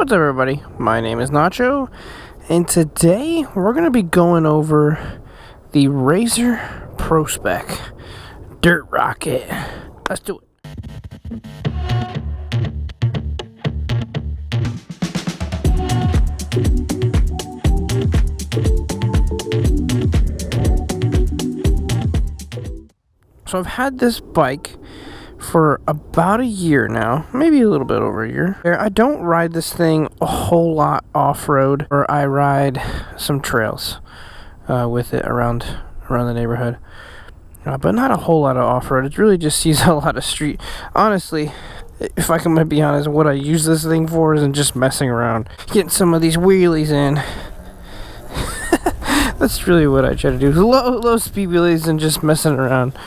What's up, everybody? My name is Nacho, and today we're going to be going over the Razor Pro Spec Dirt Rocket. Let's do it. So I've had this bike for about a year now, maybe a little bit over a year. I don't ride this thing a whole lot off-road, or I ride some trails with it around the neighborhood, but not a whole lot of off-road. It really just sees a lot of street. Honestly, if I can be honest, what I use this thing for isn't just messing around, getting some of these wheelies in. That's really what I try to do, low speed wheelies and just messing around.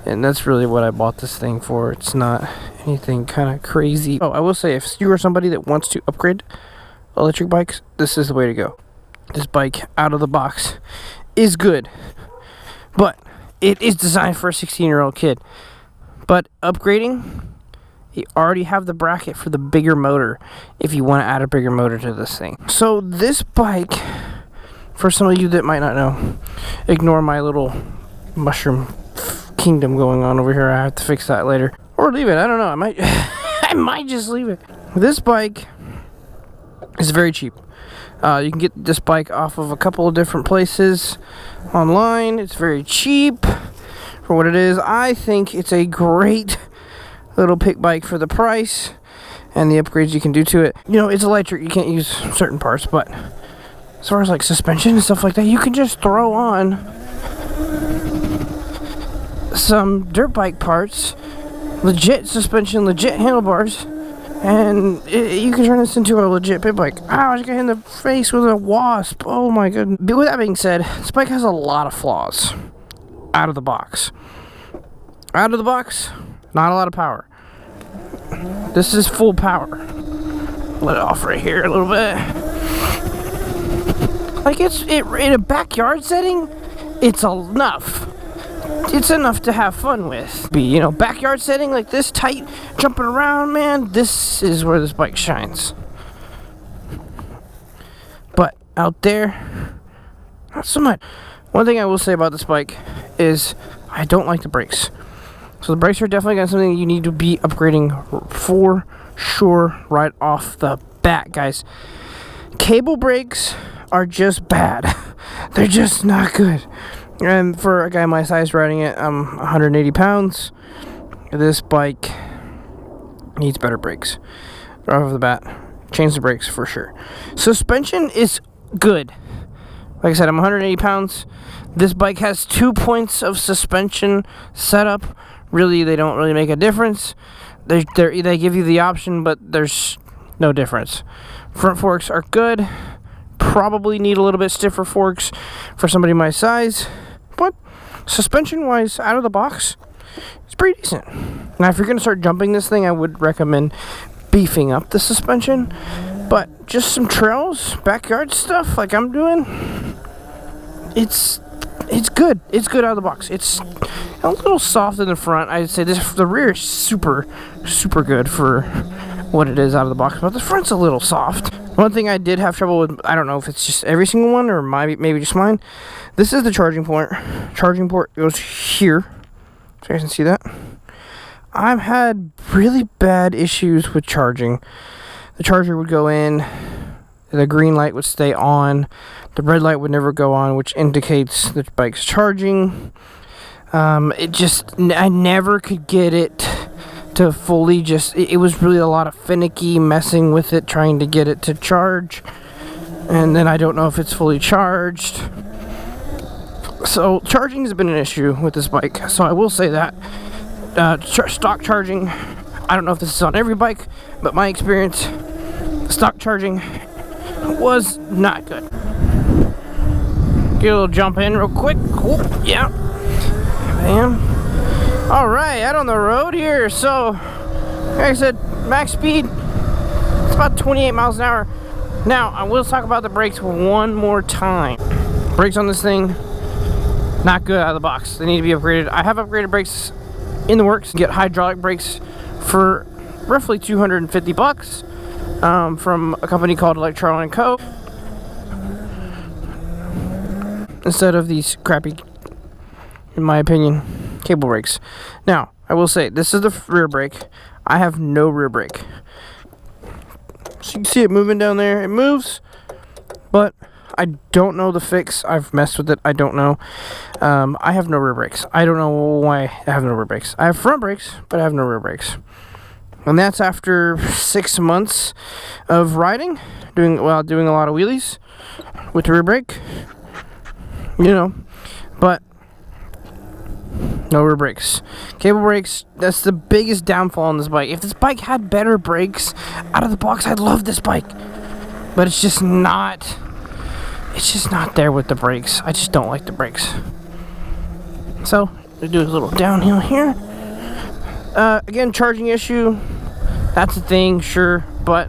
And that's really what I bought this thing for. It's not anything kind of crazy. Oh, I will say, if you are somebody that wants to upgrade electric bikes, this is the way to go. This bike, out of the box, is good. But it is designed for a 16-year-old kid. But upgrading, you already have the bracket for the bigger motor if you want to add a bigger motor to this thing. So this bike, for some of you that might not know, ignore my little mushroom kingdom going on over here. I have to fix that later, or leave it. I don't know. I might just leave it. This bike is very cheap. You can get this bike off of a couple of different places online. It's very cheap for what it is. I think it's a great little pick bike for the price and the upgrades you can do to it. You know, it's electric. You can't use certain parts, but as far as like suspension and stuff like that, you can just throw on some dirt bike parts, legit suspension, legit handlebars, and you can turn this into a legit pit bike. I just got hit in the face with a wasp. Oh my goodness. But with that being said, this bike has a lot of flaws out of the box. Out of the box, not a lot of power. This is full power. Let it off right here a little bit. Like in a backyard setting, it's enough. It's enough to have fun with. You know, backyard setting like this, tight, jumping around, man, this is where this bike shines. But out there, not so much. One thing I will say about this bike is I don't like the brakes. So the brakes are definitely something you need to be upgrading for sure right off the bat, guys. Cable brakes are just bad. They're just not good. And for a guy my size riding it, I'm 180 pounds. This bike needs better brakes. Right off the bat, change the brakes for sure. Suspension is good. Like I said, I'm 180 pounds. This bike has 2 points of suspension setup. Really, they don't really make a difference. They give you the option, but there's no difference. Front forks are good. Probably need a little bit stiffer forks for somebody my size. But suspension-wise, out of the box, it's pretty decent. Now, if you're going to start jumping this thing, I would recommend beefing up the suspension. But just some trails, backyard stuff like I'm doing, it's good. It's good out of the box. It's a little soft in the front. I'd say the rear is super, super good for what it is out of the box. But the front's a little soft. One thing I did have trouble with, I don't know if it's just every single one or maybe just mine. This is the charging port. Charging port goes here. So you guys can see that. I've had really bad issues with charging. The charger would go in, the green light would stay on, the red light would never go on, which indicates the bike's charging. I never could get it to fully it was really a lot of finicky messing with it, trying to get it to charge, and then I don't know if it's fully charged. So charging has been an issue with this bike. So I will say that stock charging, I don't know if this is on every bike, but my experience, stock charging was not good. Get a little jump in real quick. Whoop, yeah, bam. Alright, out on the road here. So, like I said, max speed, it's about 28 miles an hour. Now, I will talk about the brakes one more time. Brakes on this thing, not good out of the box. They need to be upgraded. I have upgraded brakes in the works. Get hydraulic brakes for roughly $250. from a company called Electron & Co. instead of these crappy, in my opinion, cable brakes. Now, I will say, this is the rear brake. I have no rear brake. So you can see it moving down there. It moves, but I don't know the fix. I've messed with it. I don't know. I have no rear brakes. I don't know why I have no rear brakes. I have front brakes, but I have no rear brakes. And that's after 6 months of riding, doing a lot of wheelies with the rear brake. You know, but no rear brakes. Cable brakes, that's the biggest downfall on this bike. If this bike had better brakes out of the box, I'd love this bike. But it's just not there with the brakes. I just don't like the brakes. So, we do a little downhill here. Again, charging issue. That's a thing, sure, but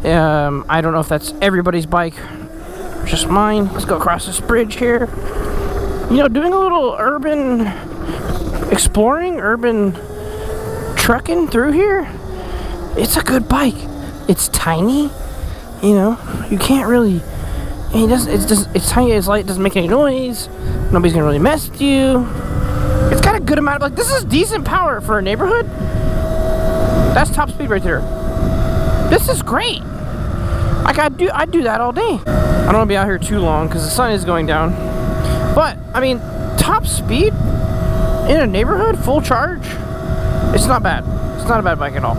I don't know if that's everybody's bike or just mine. Let's go across this bridge here. You know, doing a little urban exploring, urban trucking through here. It's a good bike. It's tiny. You know, you can't really. It's tiny. It's light. It doesn't make any noise. Nobody's gonna really mess with you. It's got a good amount of, like, this is decent power for a neighborhood. That's top speed right there. This is great. Like, I'd do that all day. I don't want to be out here too long because the sun is going down. But I mean, top speed in a neighborhood, full charge. It's not bad. It's not a bad bike at all.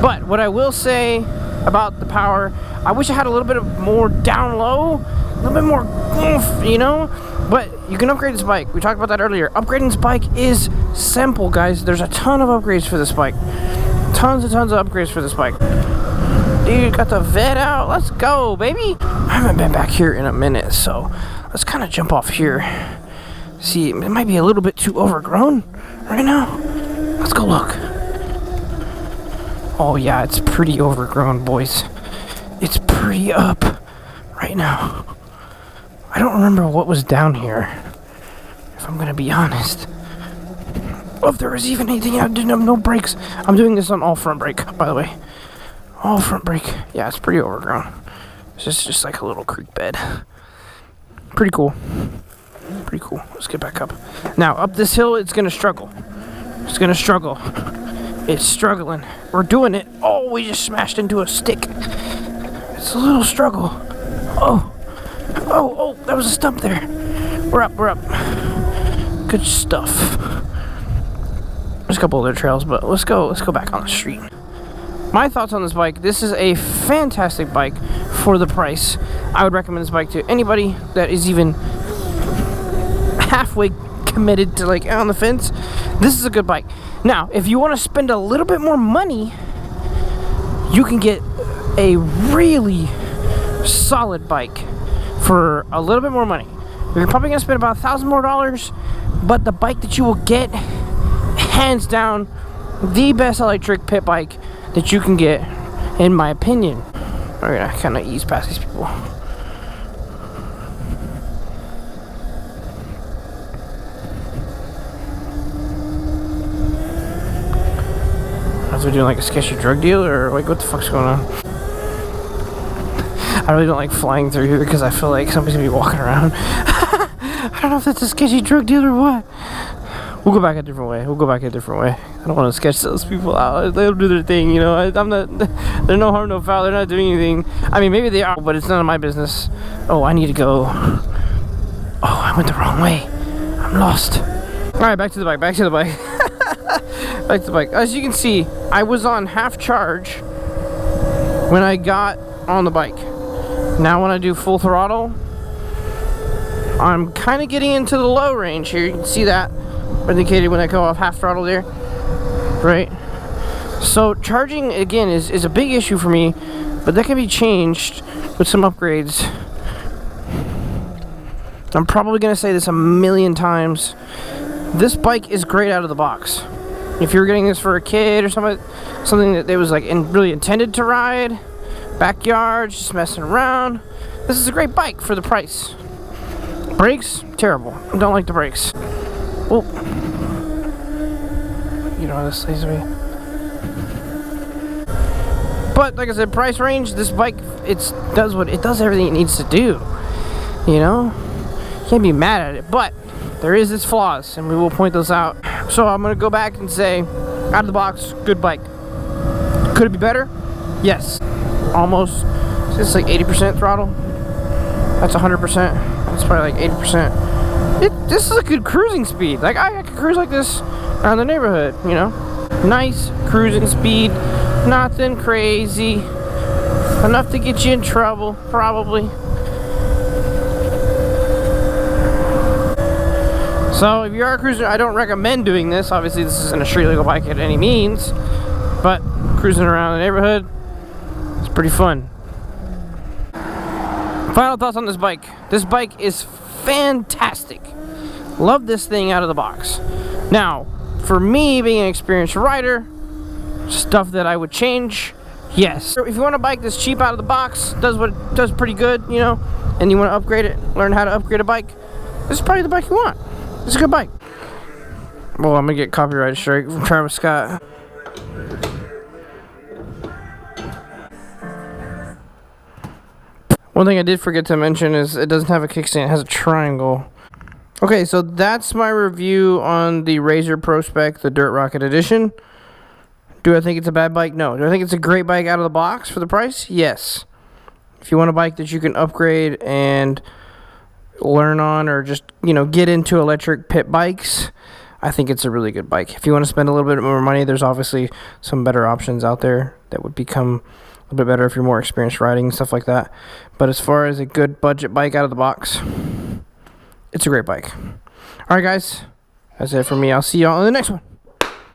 But what I will say about the power, I wish I had a little bit of more down low, a little bit more oomph, you know. But you can upgrade this bike. We talked about that earlier. Upgrading this bike is simple, guys. There's a ton of upgrades for this bike. Tons of upgrades for this bike. Dude, got the vet out. Let's go, baby. I haven't been back here in a minute, so let's kind of jump off here. See, it might be a little bit too overgrown right now. Let's go look. Oh, yeah, it's pretty overgrown, boys. It's pretty up right now. I don't remember what was down here, if I'm going to be honest. Oh, if there was even anything, I didn't have no brakes. I'm doing this on all front brake, by the way. All front brake. Yeah, it's pretty overgrown. It's just like a little creek bed. Pretty cool. Pretty cool. Let's get back up. Now, up this hill, it's going to struggle. It's going to struggle. It's struggling. We're doing it. Oh, we just smashed into a stick. It's a little struggle. Oh, that was a stump there. We're up. Good stuff. There's a couple other trails, but let's go back on the street. My thoughts on this bike: this is a fantastic bike for the price. I would recommend this bike to anybody that is even halfway committed to, like, on the fence. This is a good bike. Now, if you want to spend a little bit more money, you can get a really solid bike for a little bit more money. You're probably gonna spend about $1,000 more, but the bike that you will get, hands down, the best electric pit bike that you can get, in my opinion. We're gonna kind of ease past these people. Are we doing like a sketchy drug deal, or like what the fuck's going on? I really don't like flying through here because I feel like somebody's gonna be walking around. I don't know if that's a sketchy drug deal or what. We'll go back a different way. I don't want to sketch those people out. They'll do their thing, you know. I'm not. They're no harm, no foul. They're not doing anything. I mean, maybe they are, but it's none of my business. Oh, I need to go. Oh, I went the wrong way. I'm lost. All right, back to the bike. Back to the bike. As you can see, I was on half charge when I got on the bike. Now when I do full throttle, I'm kind of getting into the low range here. You can see that indicated when I go off half throttle there, right? So charging, again, is a big issue for me, but that can be changed with some upgrades. I'm probably going to say this a million times. This bike is great out of the box. If you're getting this for a kid or something that was like really intended to ride, backyard, just messing around, this is a great bike for the price. Brakes, terrible. I don't like the brakes. Oh, you know how this leads me. But like I said, price range, this bike, does everything it needs to do. You know, can't be mad at it. But there is its flaws, and we will point those out. So I'm gonna go back and say, out of the box, good bike. Could it be better? Yes. Almost. It's like 80% throttle. That's 100%. That's probably like 80%. This is a good cruising speed. Like I could cruise like this around the neighborhood, you know. Nice cruising speed. Nothing crazy. Enough to get you in trouble, probably. So if you are a cruiser, I don't recommend doing this. Obviously, this isn't a street legal bike at any means, but cruising around the neighborhood, it's pretty fun. Final thoughts on this bike. This bike is fantastic. Love this thing out of the box. Now, for me, being an experienced rider, stuff that I would change, yes. If you want a bike that's cheap out of the box, does pretty good, you know, and you want to upgrade it, learn how to upgrade a bike, this is probably the bike you want. It's a good bike. Well, I'm gonna get copyright strike from Travis Scott. One thing I did forget to mention is it doesn't have a kickstand, it has a triangle. Okay, so that's my review on the Razor Pro Spec, the Dirt Rocket Edition. Do I think it's a bad bike? No. Do I think it's a great bike out of the box for the price? Yes. If you want a bike that you can upgrade and learn on, or just, you know, get into electric pit bikes, I think it's a really good bike. If you want to spend a little bit more money, there's obviously some better options out there that would become a little bit better if you're more experienced riding and stuff like that. But as far as a good budget bike out of the box, it's a great bike. Alright guys, that's it for me. I'll see y'all in the next one.